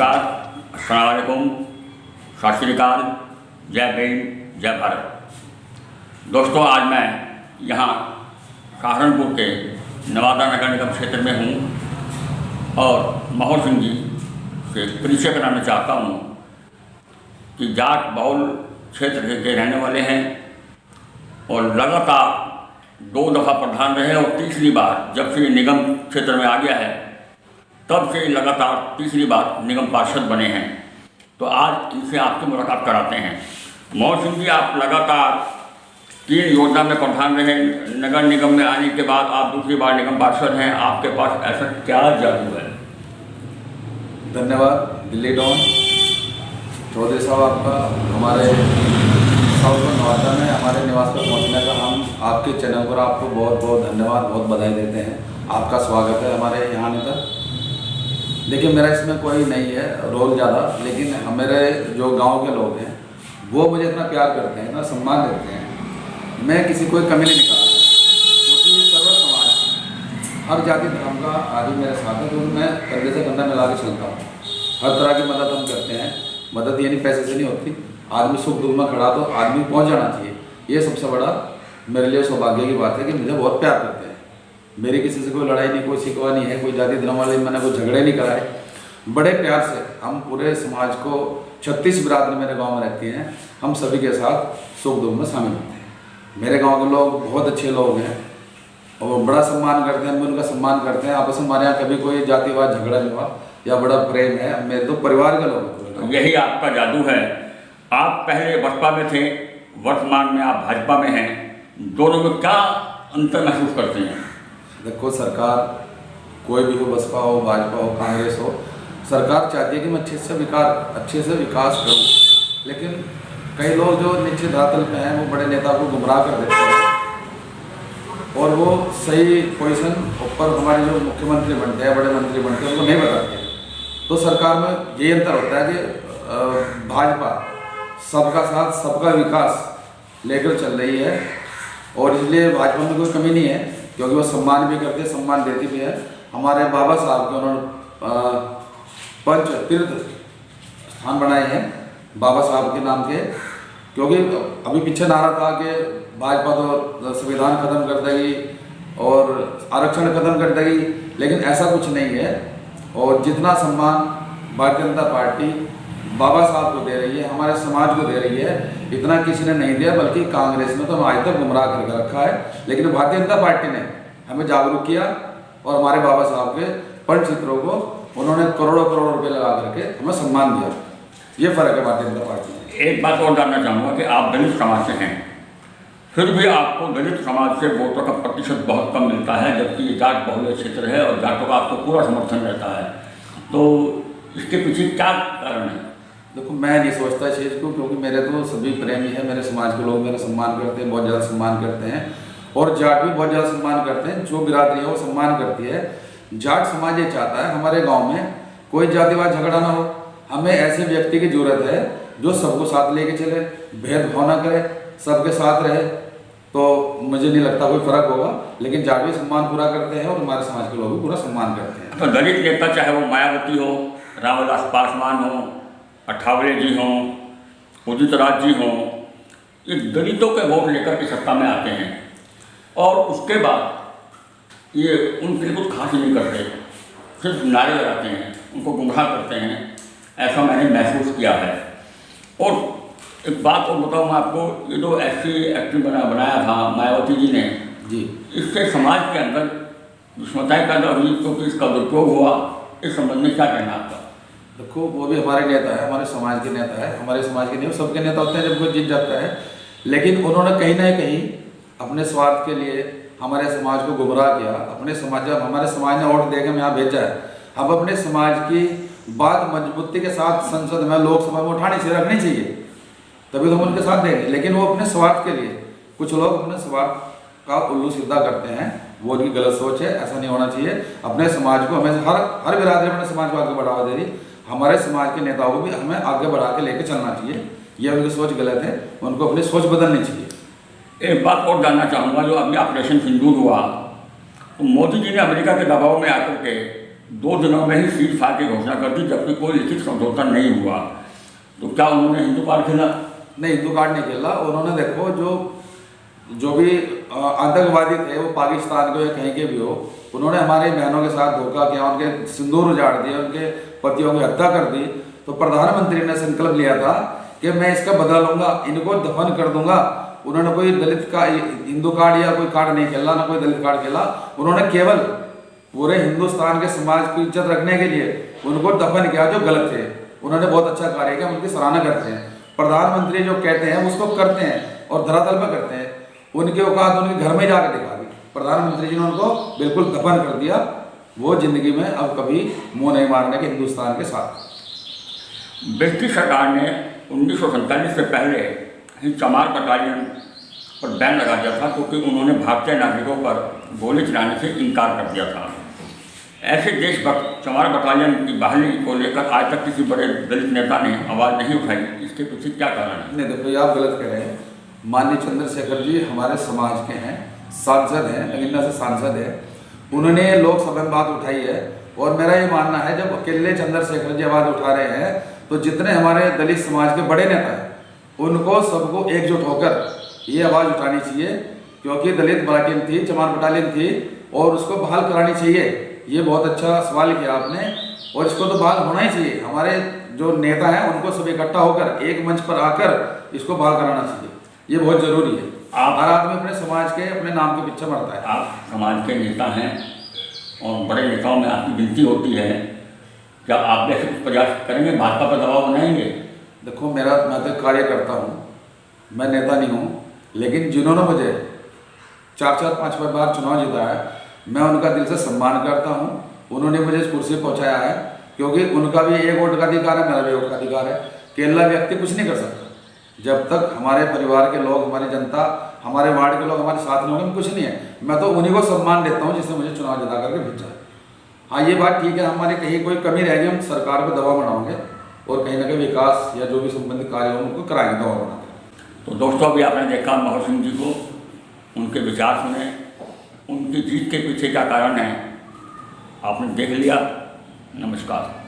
नमस्कार, अस्सलाम वालेकुम, सत श्री अकाल, जय भीम, जय भारत। दोस्तों, आज मैं यहाँ सहारनपुर के नवादा नगर निगम क्षेत्र में हूँ और माहौल सिंह जी से परिचय कराना चाहता हूँ कि जाट बहुल क्षेत्र के रहने वाले हैं और लगातार 2 दफ़ा प्रधान रहे और तीसरी बार जब से निगम क्षेत्र में आ गया है तब से लगातार तीसरी बार निगम पार्षद बने हैं। तो आज इनसे आपकी मुलाकात कराते हैं। माहौल सिंह जी, आप लगातार 3 योजना में प्रधान रहे, नगर निगम में आने के बाद आप दूसरी बार निगम पार्षद हैं। आपके पास ऐसा क्या जादू है? धन्यवाद दिल्ली डॉन चौधरी साहब, आपका हमारे साउथ नवादा में हमारे निवास पर पहुंचने का हम आपके चैनल पर आपको बहुत बहुत धन्यवाद, बहुत बधाई देते हैं। आपका स्वागत है हमारे यहाँ आने तक। देखिए, मेरा इसमें कोई नहीं है रोल ज़्यादा, लेकिन मेरे जो गांव के लोग हैं वो मुझे इतना प्यार करते हैं, इतना सम्मान देते हैं। मैं किसी कोई कमी नहीं निकालता, क्योंकि सर्व समाज हर जाति धर्म का आदमी मेरे साथ है, तो मैं कंधे से कंधा मिला के चलता हूँ। हर तरह की मदद हम करते हैं। मदद यानी पैसे से नहीं होती, आदमी सुख दुख में खड़ा तो आदमी पहुँच जाना चाहिए। ये सबसे बड़ा मेरे लिए सौभाग्य की बात है कि मुझे बहुत प्यार करते हैं। मेरी किसी से कोई लड़ाई नहीं, कोई शिकवा नहीं है, कोई जाति धर्म वाले मैंने कोई झगड़े नहीं कराए। बड़े प्यार से हम पूरे समाज को 36 बिरादरी मेरे गांव में रहती हैं, हम सभी के साथ सुख दुख में शामिल होते हैं। मेरे गांव के लोग बहुत अच्छे लोग हैं और बड़ा सम्मान करते हैं, हम उनका सम्मान करते हैं। आपस में हमारे यहाँ कभी कोई जातिवाद झगड़ा नहीं हुआ या बड़ा प्रेम है। मेरे तो परिवार के लोग। यही आपका जादू है। आप पहले बसपा में थे, वर्तमान में आप भाजपा में हैं। दोनों में क्या अंतर महसूस करते हैं? देखो, सरकार कोई भी हो, बसपा हो, भाजपा हो, कांग्रेस हो, सरकार चाहती है कि मैं अच्छे से विकास करूं। लेकिन कई लोग जो नीचे धरातल पे हैं वो बड़े नेता को गुमराह कर देते हैं और वो सही पोजीशन ऊपर हमारे जो मुख्यमंत्री बनते हैं, बड़े मंत्री बनते हैं, उनको नहीं बताते हैं। तो सरकार में यही अंतर होता है कि भाजपा सबका साथ सबका विकास लेकर चल रही है और इसलिए भाजपा में कोई कमी नहीं है, क्योंकि वो सम्मान भी करते हैं, सम्मान देती भी है। हमारे बाबा साहब के उन्होंने 5 तीर्थ स्थान बनाए हैं बाबा साहब के नाम के, क्योंकि अभी पीछे नारा था कि भाजपा तो संविधान खत्म कर देगी और आरक्षण खत्म कर देगी, लेकिन ऐसा कुछ नहीं है। और जितना सम्मान भारतीय जनता पार्टी बाबा साहब को दे रही है, हमारे समाज को दे रही है, इतना किसी ने नहीं दिया, बल्कि कांग्रेस ने तो आज तक गुमराह करके रखा है। लेकिन भारतीय जनता पार्टी ने हमें जागरूक किया और हमारे बाबा साहब के पंचचित्रों को उन्होंने करोड़ों करोड़ रुपए लगा करके हमें सम्मान दिया। ये फर्क है भारतीय जनता पार्टी में। एक बात और जानना चाहूँगा कि आप दलित समाज से हैं, फिर भी आपको दलित समाज से वोटों का प्रतिशत बहुत कम मिलता है, जबकि ये जाट बहुल क्षेत्र है और जाटों का आपको पूरा समर्थन रहता है। तो इसके पीछे क्या कारण है? देखो, मैं नहीं सोचता इस चीज़ को, क्योंकि मेरे तो सभी प्रेमी हैं। मेरे समाज के लोग मेरा सम्मान करते हैं, बहुत ज़्यादा सम्मान करते हैं और जाट भी बहुत ज़्यादा सम्मान करते हैं। जो बिरादरी है वो सम्मान करती है। जाट समाज ये चाहता है हमारे गांव में कोई जातिवाद झगड़ा ना हो। हमें ऐसे व्यक्ति की जरूरत है जो सबको साथ लेके चले, भेदभाव ना करे, सबके साथ रहे। तो मुझे नहीं लगता कोई फर्क होगा, लेकिन जाट भी सम्मान पूरा करते हैं और हमारे समाज के लोग भी पूरा सम्मान करते हैं। तो दलित नेता, चाहे वो मायावती हो, रामविलास पासवान हो, अठावले जी हों, उदित राज जी हों, ये दलितों के वोट लेकर के सत्ता में आते हैं और उसके बाद ये उनके लिए कुछ खास नहीं करते, सिर्फ नारे लगाते हैं, उनको गुमराह करते हैं। ऐसा मैंने महसूस किया है। और एक बात और बताऊँ मैं आपको, ये जो SC एक्ट बनाया था मायावती जी ने जी, इससे समाज के अंदर विषमताएँ पैदा हुई, क्योंकि इसका दुरुपयोग हुआ। इस संबंध में क्या कहना आपका? देखो, वो भी हमारे नेता है, हमारे समाज के नेता है। हमारे समाज के नहीं, सबके नेता होते हैं जब कोई जीत जाता है। लेकिन उन्होंने कहीं ना कहीं अपने स्वार्थ के लिए हमारे समाज को गुमराह किया। अपने समाज, जब हमारे समाज ने वोट देकर यहाँ भेजा है, अब अपने समाज की बात मजबूती के साथ संसद में, लोकसभा में उठानी चाहिए, रखनी चाहिए, तभी तो हम उनके साथ देंगे। लेकिन वो अपने स्वार्थ के लिए, कुछ लोग अपने स्वार्थ का उल्लू सीधा करते हैं, वो उनकी गलत सोच है। ऐसा नहीं होना चाहिए। अपने समाज को हमें हर बिरादरी अपने समाज को आगे बढ़ावा दे रही, हमारे समाज के नेताओं को भी हमें आगे बढ़ा के लेकर चलना चाहिए। ये उनकी सोच गलत है, उनको अपनी सोच बदलनी चाहिए। एक बात और जानना चाहूँगा, जो अभी ऑपरेशन सिंदूर हुआ तो मोदी जी ने अमेरिका के दबाव में आकर के 2 दिनों में ही सीज फायर की घोषणा कर दी, जबकि कोई लिखित समझौता नहीं हुआ। तो क्या उन्होंने हिंदू कार्ड खेला? नहीं, हिंदू कार्ड नहीं खेला उन्होंने। देखो, जो भी आतंकवादी थे वो पाकिस्तान के या कहीं के भी हो, उन्होंने हमारी बहनों के साथ धोखा किया, उनके सिंदूर उजाड़ दिए, उनके पतियों की हत्या कर दी। तो प्रधानमंत्री ने संकल्प लिया था कि मैं इसका बदला लूंगा, इनको दफन कर दूंगा। उन्होंने कोई दलित का हिंदू कार्ड या कोई कार्ड नहीं खेला, ना कोई दलित कार्ड खेला। उन्होंने केवल पूरे हिंदुस्तान के समाज की इज्जत रखने के लिए उनको दफन किया जो गलत थे। उन्होंने बहुत अच्छा कार्य किया, उनकी सराहना करते हैं। प्रधानमंत्री जो कहते हैं उसको करते हैं और धरातल पर करते हैं। उनके औकात उनके घर में जाकर दिखा दी। प्रधानमंत्री जी ने उनको बिल्कुल दफन कर दिया। वो जिंदगी में अब कभी मुंह नहीं मारने के हिंदुस्तान के साथ। ब्रिटिश सरकार ने 1947 से पहले ही चमार बटालियन पर बैन लगा दिया था, क्योंकि उन्होंने भारतीय नागरिकों पर गोली चलाने से इनकार कर दिया था। ऐसे देशभक्त चमार बटालियन की बहाली को लेकर आज तक किसी बड़े दलित नेता ने आवाज़ नहीं उठाई। इसके पीछे क्या कारण है? नहीं, देखो, ये आप गलत कह रहे हैं। माननीय चंद्रशेखर जी हमारे समाज के हैं, सांसद हैं, नगीना से सांसद हैं। उन्होंने लोकसभा में बात उठाई है और मेरा ये मानना है जब अकेले चंद्रशेखर जी आवाज़ उठा रहे हैं तो जितने हमारे दलित समाज के बड़े नेता हैं उनको सबको एकजुट होकर ये आवाज़ उठानी चाहिए, क्योंकि दलित बटालियन थी, चमार बटालियन थी और उसको बहाल करानी चाहिए। ये बहुत अच्छा सवाल किया आपने और इसको तो बहाल होना ही चाहिए। हमारे जो नेता हैं उनको सब इकट्ठा होकर एक मंच पर आकर इसको बहाल कराना चाहिए। ये बहुत ज़रूरी है। हर आदमी अपने समाज के अपने नाम के पीछे मरता है। आप समाज के नेता हैं और बड़े नेताओं में आपकी गिनती होती है, क्या आप ऐसे प्रयास करेंगे, भाजपा पर दबाव बनाएंगे? देखो, मैं तो कार्य करता हूँ, मैं नेता नहीं हूँ, लेकिन जिन्होंने मुझे 4-4, 5 बार चुनाव जीता है मैं उनका दिल से सम्मान करता हूँ। उन्होंने मुझे इस कुर्सी पर पहुँचाया है, क्योंकि उनका भी एक वोट का अधिकार है, मेरा भी वोट का अधिकार है। अकेला व्यक्ति कुछ नहीं कर सकता। जब तक हमारे परिवार के लोग, हमारी जनता, हमारे वार्ड के लोग हमारे साथ नहीं होंगे, कुछ नहीं है। मैं तो उन्हीं को सम्मान देता हूँ जिसने मुझे चुनाव जिता करके भेजा। हाँ, ये बात ठीक है, हमारे कहीं कोई कमी रहेगी हम सरकार पर दबाव बनाओगे और कहीं ना कहीं विकास या जो भी संबंधित कार्य हो उनको कराएंगे दबाव बनाकर। तो दोस्तों, अभी आपने देखा मोहन सिंह जी को, उनके विचार सुने, उनकी जीत के पीछे क्या कारण है आपने देख लिया। नमस्कार।